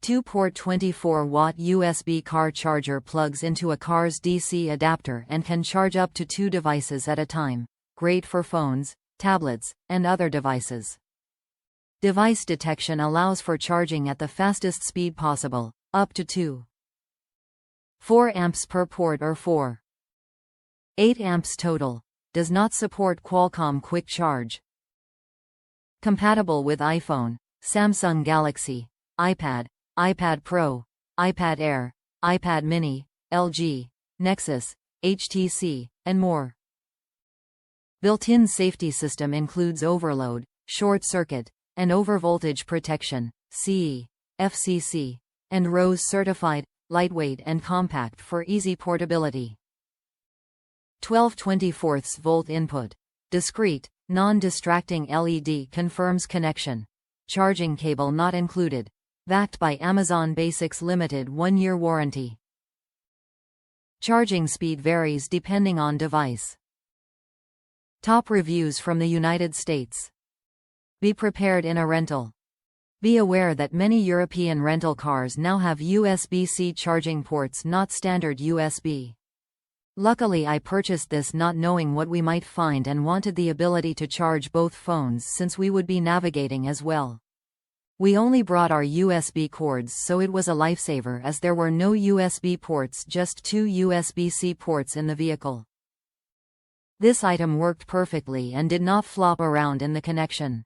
2-port 24-watt USB car charger plugs into a car's DC adapter and can charge up to 2 devices at a time. Great for phones, tablets, and other devices. Device detection allows for charging at the fastest speed possible, up to 2.4 amps per port or 4.8 amps total. Does not support Qualcomm Quick Charge. Compatible with iPhone, Samsung Galaxy, iPad, iPad Pro, iPad Air, iPad Mini, LG, Nexus, HTC, and more. Built-in safety system includes overload, short circuit, and overvoltage protection, CE, FCC, and RoHS certified, lightweight and compact for easy portability. 12/24 volt input. Discrete, non-distracting LED confirms connection. Charging cable not included. Backed by Amazon Basics Limited 1-year warranty. Charging speed varies depending on device. Top reviews from the United States. Be prepared in a rental. Be aware that many European rental cars now have USB-C charging ports, not standard USB. Luckily, I purchased this not knowing what we might find and wanted the ability to charge both phones since we would be navigating as well. We only brought our USB cords, so it was a lifesaver as there were no USB ports, just 2 USB-C ports in the vehicle. This item worked perfectly and did not flop around in the connection.